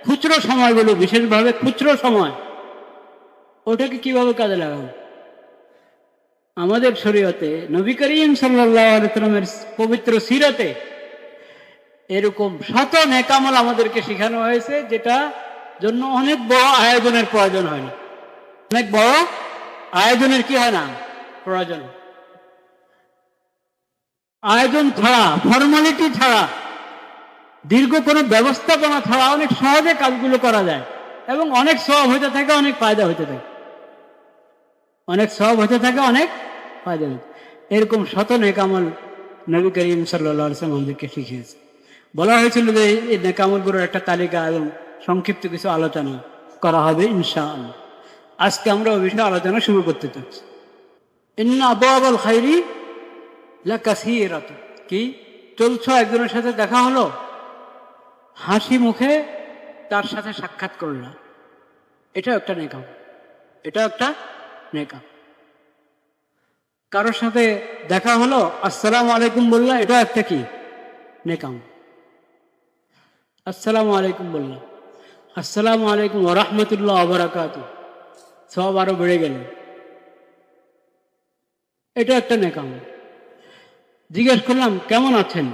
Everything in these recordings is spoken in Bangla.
খুচরো সময়গুলো, বিশেষভাবে খুচরো সময়, ওটাকে কিভাবে কাজে লাগাবো? আমাদের শরীয়তে, নবী করিম সাল্লাল্লাহু আলাইহি ওয়াসাল্লামের পবিত্র সিরাতে এরকম শত নেকামল আমাদেরকে শেখানো হয়েছে, যেটা জন্য অনেক বড় আয়োজনের প্রয়োজন হয় না। অনেক বড় আয়োজনের কি হয় না প্রয়োজন। আয়োজন ছাড়া, ফর্মালিটি ছাড়া, দীর্ঘ কোনো ব্যবস্থাপনা ছাড়া অনেক সহজে কাজগুলো করা যায় এবং অনেক সওয়াব হতে থাকে, অনেক ফায়দা হতে থাকে, অনেক সওয়াব হতে থাকে, অনেক ফায়দা হতে। এরকম শত নেকামল নবী করিম সাল্লাল্লাহু আলাইহি ওয়াসাল্লাম আমাদেরকে শিখিয়েছে। বলা হয়েছিল যে এই নেকামলগুলোর একটা তালিকা এবং সংক্ষিপ্ত কিছু আলোচনা করা হবে ইনশাআল্লাহ। আজকে আমরা ওই বিষয়ে আলোচনা শুরু করতে চাচ্ছি। ইন্না আবওয়াবাল খাইরি লাকাসীরাতুন। কি চলছো, একজনের সাথে দেখা হলো, হাসি মুখে তার সাথে সাক্ষাৎ করলাম, এটা একটা নেকাম, এটা একটা নেকাম। কারোর সাথে দেখা হলো, আসসালামু আলাইকুম বললাম, এটা একটা কি নেকাম। আসসালামু আলাইকুম বললাম, আসসালামু আলাইকুম ওয়া রাহমাতুল্লাহি ওয়া বারাকাতুহু, সব আরো বেড়ে গেল, এটা একটা নেকাম। জিজ্ঞেস করলাম কেমন আছেন,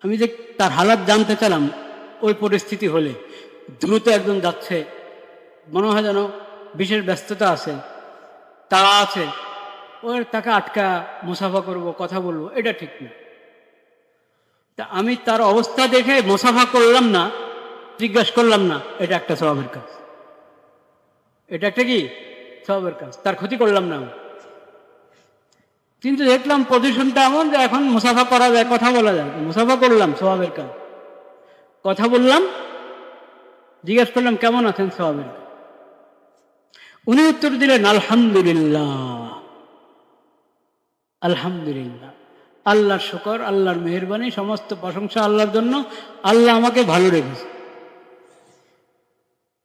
আমি যে তার হালাত জানতে চালাম। ওই পরিস্থিতি হলে দ্রুত একজন যাচ্ছে, মনে হয় যেন বিশেষ ব্যস্ততা আছে, তাড়া আছে, ওর তাকে আটকা মুসাফা করব, কথা বলবো, এটা ঠিক না। তা আমি তার অবস্থা দেখে মুসাফা করলাম না, জিজ্ঞাসা করলাম না, এটা একটা সওয়াবের কাজ, এটা একটা কি সওয়াবের কাজ, তার ক্ষতি করলাম না। কিন্তু দেখলাম পজিশনটা এমন যে এখন মুসাফা করা যায়, কথা বলা যায়, মুসাফা করলাম, সওয়াবের কাজ। কথা বললাম, জিজ্ঞেস করলাম কেমন আছেন, সওয়াবের কাজ। উনি উত্তর দিলেন আলহামদুলিল্লাহ, আলহামদুলিল্লাহ, আল্লাহর শুকর, আল্লাহর মেহেরবানি, সমস্ত প্রশংসা আল্লাহর জন্য, আল্লাহ আমাকে ভালো রেখেছে,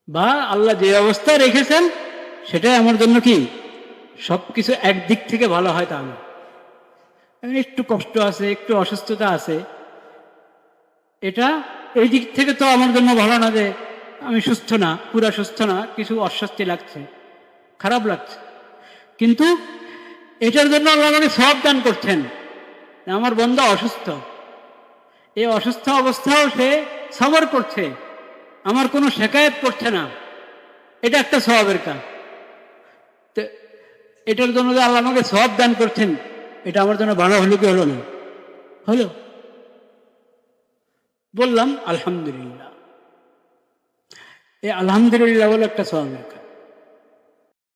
বা আল্লাহ যে অবস্থায় রেখেছেন সেটাই আমার জন্য কি সবকিছু একদিক থেকে ভালো হয় তা না। একটু কষ্ট আছে, একটু অসুস্থতা আছে, এটা এই দিক থেকে তো আমার জন্য ভালো না যে আমি সুস্থ না, পুরা সুস্থ না, কিছু অস্বস্তি লাগছে, খারাপ লাগছে, কিন্তু এটার জন্য আল্লাহ আমাকে সওয়াব দান করছেন। আমার বন্ধু অসুস্থ, এই অসুস্থ অবস্থাও সে সবর করছে, আমার কোনো শেকায়েত করছে না, এটা একটা সওয়াবের কাজ। তো এটার জন্য যে আল্লাহ আমাকে সওয়াব দান করছেন, এটা আমার জন্য ভালো হলো কি হলো না? হলো। বললাম আলহামদুলিল্লাহ, এই আলহামদুলিল্লাহ হলো একটা সওয়াবের কাজ।